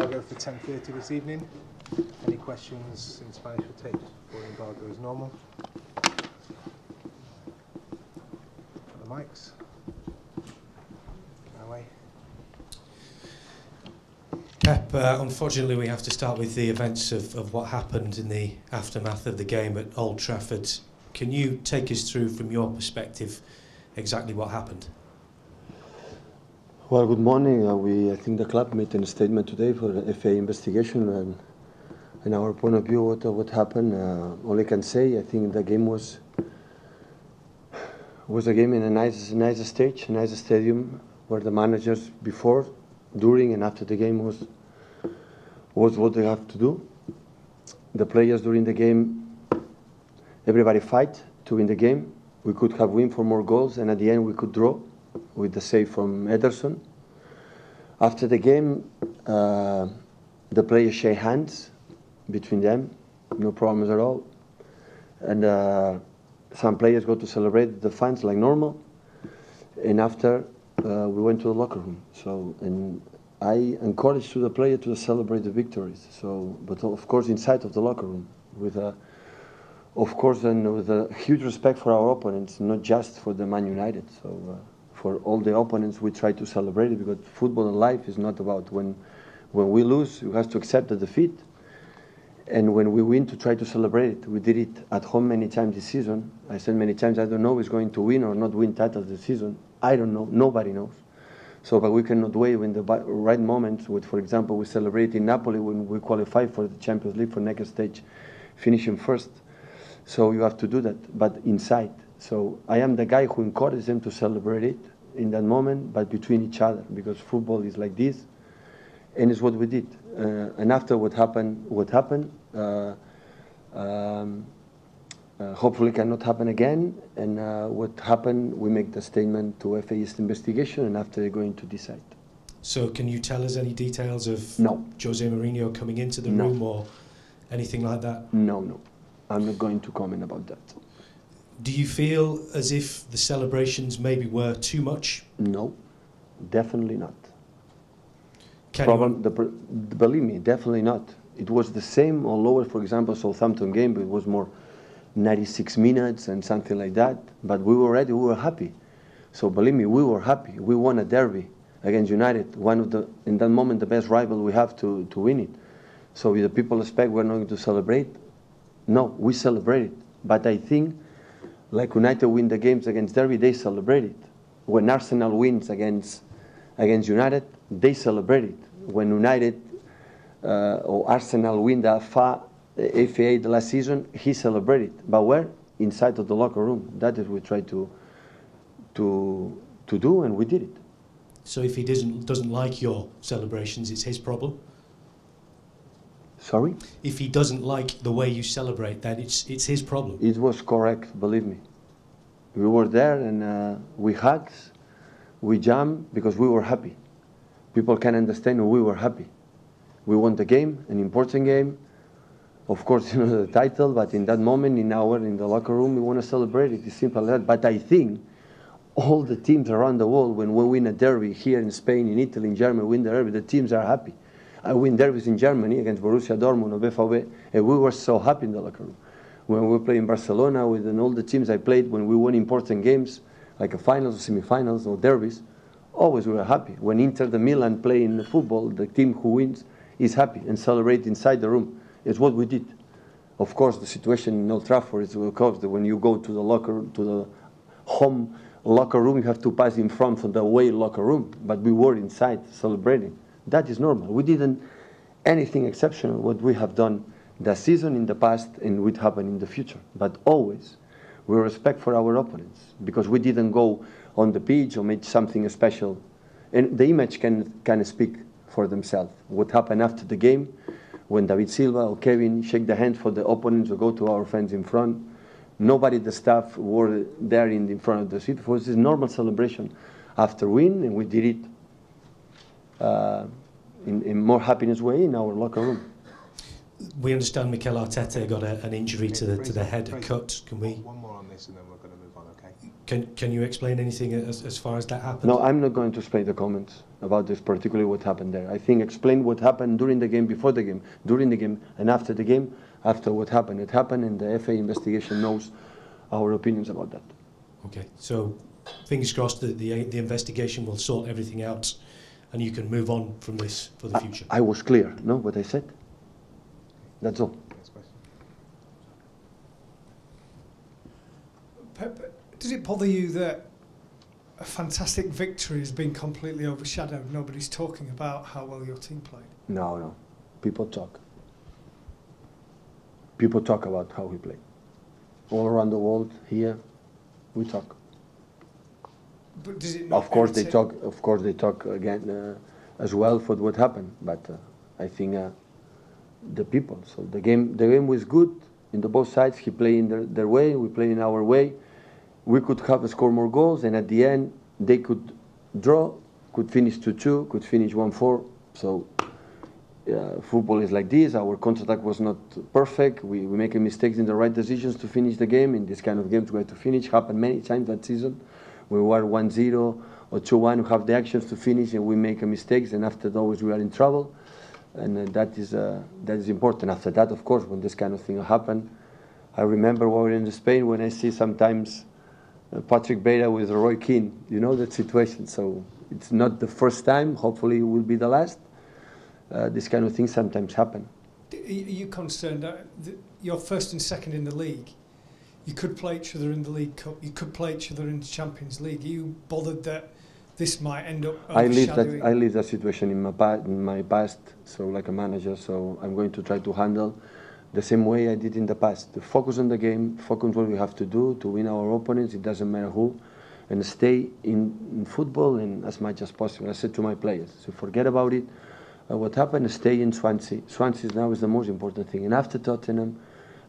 embargo for 10:30 this evening. Any questions in Spanish for tape before the embargo is normal? Got the mics. Away. Pep, unfortunately we have to start with the events of what happened in the aftermath of the game at Old Trafford. Can you take us through from your perspective exactly what happened? Well, good morning. I think the club made a statement today for the FA investigation, and in our point of view, what happened. All I can say, I think the game was a game in a nice stage, a nice stadium, where the managers before, during, and after the game was what they have to do. The players during the game, everybody fight to win the game. We could have win for more goals, and at the end we could draw with the save from Ederson. After the game, the players shake hands between them, no problems at all. And some players go to celebrate the fans like normal. And after, we went to the locker room. And I encouraged the player to celebrate the victories. But of course, inside of the locker room, with a huge respect for our opponents, not just for the Man United. For all the opponents, we try to celebrate it, because football and life is not about when we lose, you have to accept the defeat. And when we win, to try to celebrate it. We did it at home many times this season. I said many times, I don't know who's going to win or not win titles this season. I don't know. Nobody knows. But we cannot wait when the right moments. For example, we celebrate in Napoli when we qualify for the Champions League for next stage, finishing first. So you have to do that, but inside. So I am the guy who encourages them to celebrate it in that moment, but between each other, because football is like this, and it's what we did. And after what happened, hopefully cannot happen again. And what happened, we make the statement to FA's investigation, and after they're going to decide. So can you tell us any details of No. Jose Mourinho coming into the room or anything like that? No. I'm not going to comment about that. Do you feel as if the celebrations maybe were too much? No, definitely not. Can Believe me, definitely not. It was the same or lower, for example, Southampton game, but it was more 96 minutes and something like that. But we were ready, we were happy. So believe me, we were happy. We won a derby against United, one of the, in that moment, the best rival we have to win it. So if the people expect we're not going to celebrate, no, we celebrated. But I think, like United win the games against Derby, they celebrated. When Arsenal wins against United, they celebrated. When United or Arsenal win the FA the last season, he celebrated. But where? Inside of the locker room. That is what we try to do, and we did it. So if he doesn't like your celebrations, it's his problem? Sorry? If he doesn't like the way you celebrate, then it's his problem. It was correct, believe me. We were there, and we hugged, we jammed, because we were happy. People can understand we were happy. We won the game, an important game. Of course, the title, but in that moment, in the locker room, we want to celebrate it. It's simple as that. But I think all the teams around the world, when we win a derby here in Spain, in Italy, in Germany, win the derby, the teams are happy. I win derbies in Germany against Borussia Dortmund or BVB, and we were so happy in the locker room. When we played in Barcelona with all the teams I played, when we won important games, like a finals or semi-finals or derbies, always we were happy. When Inter de Milan play in the football, the team who wins is happy and celebrate inside the room. It's what we did. Of course, the situation in Old Trafford is because when you go to the home locker room, you have to pass in front of the away locker room. But we were inside celebrating. That is normal. We didn't anything exceptional what we have done that season in the past and would happen in the future. But always we respect for our opponents, because we didn't go on the pitch or make something special. And the image can speak for themselves. What happened after the game, when David Silva or Kevin shake the hand for the opponents or go to our fans in front, nobody, the staff, were there in front of the seat. It was a normal celebration after win, and we did it in more happiness way in our locker room. We understand Mikel Arteta got an injury to the head, a cut. Can we? One more on this, and then we're going to move on, okay? Can you explain anything as far as that happened? No, I'm not going to explain the comments about this, particularly what happened there. I think explain what happened during the game, before the game, during the game, and after the game, after what happened. It happened, and the FA investigation knows our opinions about that. Okay, so fingers crossed that the investigation will sort everything out and you can move on from this for the future. I was clear, no, what I said? That's all. Next question. Pep, does it bother you that a fantastic victory has been completely overshadowed? Nobody's talking about how well your team played. No, no. People talk. People talk about how we play. All around the world, here, we talk. But does it not Of course they irritate- talk. Of course they talk again as well for what happened. But I think the people. So the game was good in the both sides. He played in their way. We play in our way. We could have scored more goals, and at the end they could draw, could finish 2-2, could finish 1-4. So football is like this. Our counter-attack was not perfect. We making mistakes in the right decisions to finish the game. In this kind of games, we had to finish. Happened many times that season. We were 1-0 or 2-1. We have the actions to finish, and we make mistakes. And after those, we are in trouble. And that is important. After that, of course, when this kind of thing happened, I remember when we were in Spain when I see sometimes Patrick Vieira with Roy Keane. You know that situation. So it's not the first time. Hopefully, it will be the last. This kind of things sometimes happen. Are you concerned that you're first and second in the league? You could play each other in the League Cup. You could play each other in the Champions League. Are you bothered that this might end up overshadowing? I lived that situation in my past, so like a manager. So I'm going to try to handle the same way I did in the past. To focus on the game, focus on what we have to do to win our opponents. It doesn't matter who, and stay in football and as much as possible. I said to my players, so forget about it. What happened? Stay in Swansea. Swansea now is the most important thing. And after Tottenham,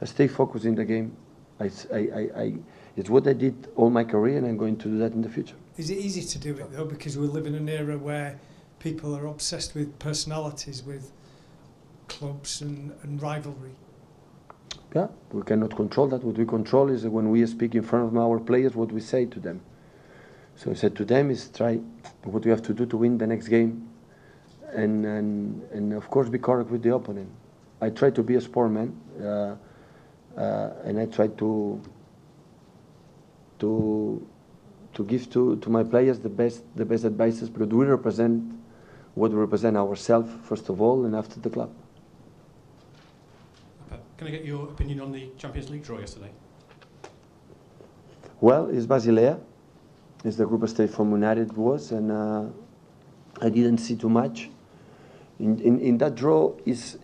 I stay focused in the game. It's what I did all my career, and I'm going to do that in the future. Is it easy to do it though? Because we live in an era where people are obsessed with personalities, with clubs and rivalry. Yeah, we cannot control that. What we control is when we speak in front of our players, what we say to them. So I said to them is try what we have to do to win the next game. And of course be correct with the opponent. I try to be a sportman, and I try to give to my players the best advices, because we represent what we represent ourselves first of all, and after the club. Can I get your opinion on the Champions League draw yesterday? Well, it's Basilea. It's the group stage from United was, and I didn't see too much. In that draw, it's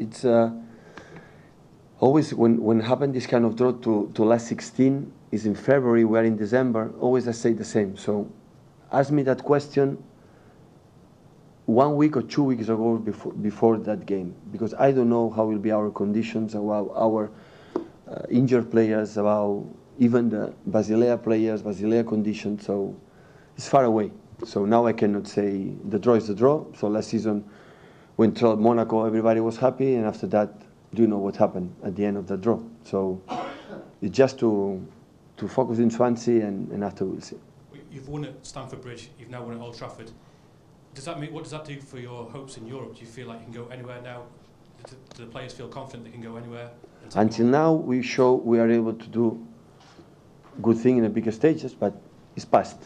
always when happen this kind of draw to last 16 is in February, we're in December. Always I say the same. So ask me that question 1 week or 2 weeks ago before that game, because I don't know how will be our conditions, about our injured players, about even the Basilea players, Basilea conditions. So it's far away. So now I cannot say the draw is the draw. So last season, when tried Monaco, everybody was happy, and after that, do you know what happened at the end of the draw? So it's just to focus in Swansea, and after we'll see. You've won at Stamford Bridge. You've now won at Old Trafford. What does that do for your hopes in Europe? Do you feel like you can go anywhere now? Do the players feel confident they can go anywhere? Until now, we show we are able to do good things in the bigger stages, but it's past.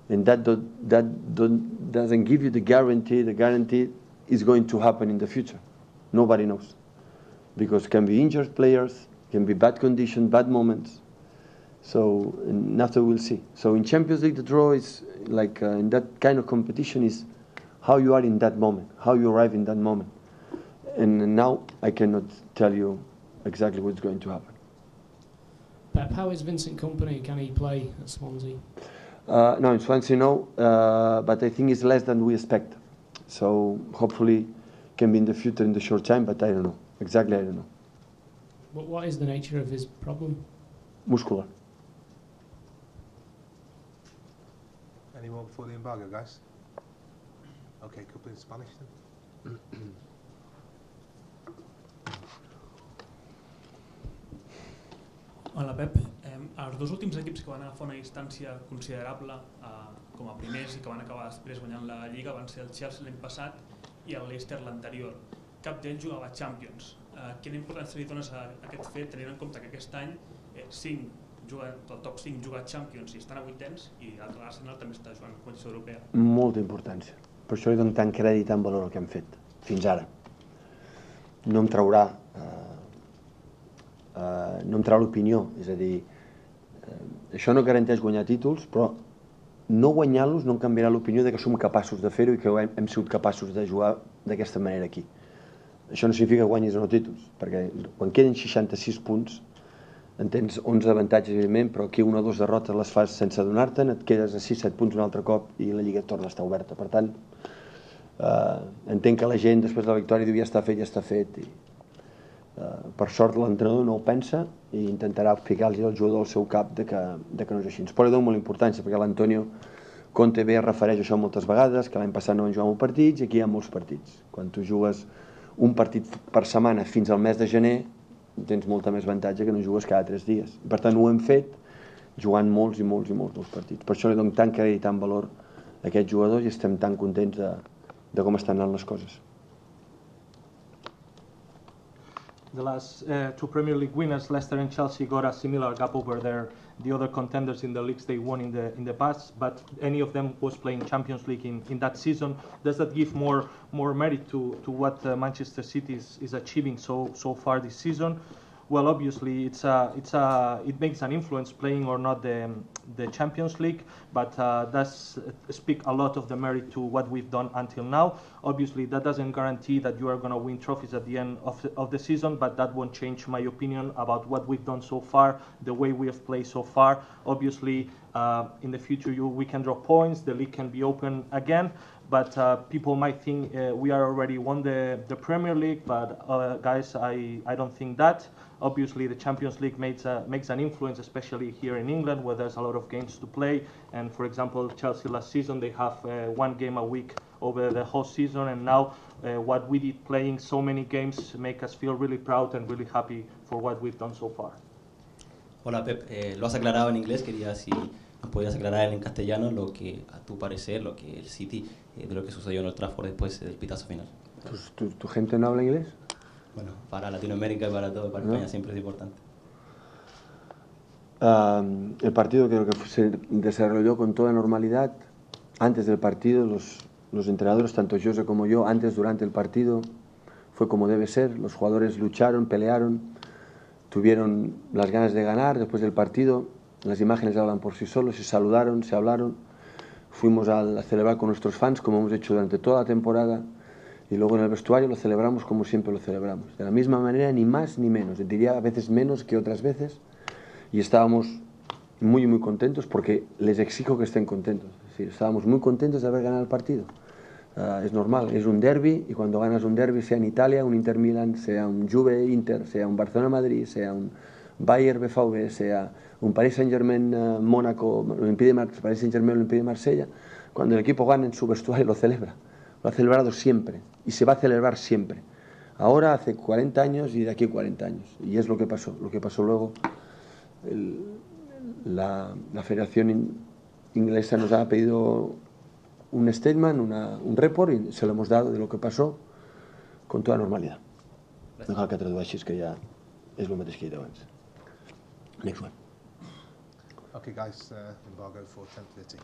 And that doesn't give you the guarantee. The guarantee is going to happen in the future. Nobody knows. Because can be injured players, can be bad conditions, bad moments. So and after we'll see. So in Champions League, the draw is like in that kind of competition is how you are in that moment, how you arrive in that moment. And now I cannot tell you exactly what's going to happen. Pep, how is Vincent Kompany? Can he play at Swansea? No, in Swansea, no. But I think it's less than we expect. So hopefully can be in the future in the short time, but I don't know. Exactly, I don't know. What is the nature of his problem? Muscular. Any more before the embargo, guys? Okay, couple in Spanish then. Hola Pep, Els dos últims equips que van agafar una distància considerable com a primers i que van acabar després guanyant la Lliga van ser el Chelsea l'any passat i el Leicester l'anterior. Cap d'ells jugava a Champions. Quina importància li dones a aquest fet, tenint en compte que aquest any el top 5 juga a Champions i estan a vuitens i l'Arsenal també està jugant a competició europea? Molta importància. Per això li dono tant crèdit i tant valor al que hem fet, fins ara. No em traurà l'opinió, és a dir, això no garanteix guanyar títols, però no guanyar-los no em canviarà l'opinió de que som capaços de fer-ho i que hem sigut capaços de jugar d'aquesta manera aquí. Això no significa que guanyis o no títols, perquè quan queden 66 punts, en tens 11 avantatges, evidentment, però aquí una o dues derrotes les fas sense adonar-te'n, et quedes a 6-7 punts un altre cop i la Lliga torna a estar oberta. Per tant, entenc que la gent després de la victòria diu ja està fet, ja està fet. Per sort l'entrenador no ho pensa i intentarà ficar-los al jugador al seu cap de que no és així. Però li dono molt importància perquè l'Antonio Conte bé es refereix a això moltes vegades, que l'any passat no van jugar molts partits i aquí hi ha molts partits. Quan tu jugues un partit per setmana fins al mes de gener tens molta més avantatge que no jugues cada 3 dies. I per tant ho hem fet jugant molts partits. Per això li dono tant crèdit i tant valor a aquests jugadors i estem tan contents de com estan anant les coses. The last two Premier League winners, Leicester and Chelsea, got a similar gap over the other contenders in the leagues they won in the past, but any of them was playing Champions League in that season. Does that give more merit to what Manchester City is achieving so far this season? Well, obviously it makes an influence playing or not the Champions League, but does speak a lot of the merit to what we've done until now. Obviously that doesn't guarantee that you are going to win trophies at the end of the season, but that won't change my opinion about what we've done so far, the way we have played so far. Obviously in the future we can draw points, the league can be open again, but people might think we are already won the Premier League, but guys, I don't think that. Obviously the Champions League makes an influence, especially here in England where there's a lot of games to play, and for example Chelsea last season they have 1 game a week over the whole season, and now what we did playing so many games make us feel really proud and really happy for what we've done so far. Hola Pep, lo has aclarado en inglés, quería si nos podías aclarar en castellano lo que a tu parecer, lo que el City, de lo que sucedió en Old Trafford después del pitazo final. ¿Tu gente no habla inglés? Bueno, para Latinoamérica y para todo, para España siempre es importante. El partido creo que se desarrolló con toda normalidad. Antes del partido, los entrenadores, tanto Jose como yo, antes, durante el partido, fue como debe ser. Los jugadores lucharon, pelearon, tuvieron las ganas de ganar. Después del partido, las imágenes hablan por sí solos, se saludaron, se hablaron. Fuimos a celebrar con nuestros fans, como hemos hecho durante toda la temporada. Y luego en el vestuario lo celebramos como siempre lo celebramos. De la misma manera, ni más ni menos. Diría a veces menos que otras veces. Y estábamos muy contentos porque les exijo que estén contentos. Es decir, estábamos muy contentos de haber ganado el partido. Es normal, es un derbi y cuando ganas un derbi, sea en Italia, un Inter Milan, sea un Juve Inter, sea un Barcelona Madrid, sea un Bayern BVB, sea un Paris Saint-Germain Mónaco, Paris Saint-Germain Olympique de Marsella, cuando el equipo gana en su vestuario lo celebra. Lo ha celebrado siempre y se va a celebrar siempre. Ahora, hace 40 años y de aquí a 40 años. Y es lo que pasó. Lo que pasó luego, la Federación Inglesa nos ha pedido un statement, un report, y se lo hemos dado de lo que pasó con toda normalidad. No cal que tradueixis, que ja és el mateix que he dit abans. Next one. Okay guys, embargo for 10:30.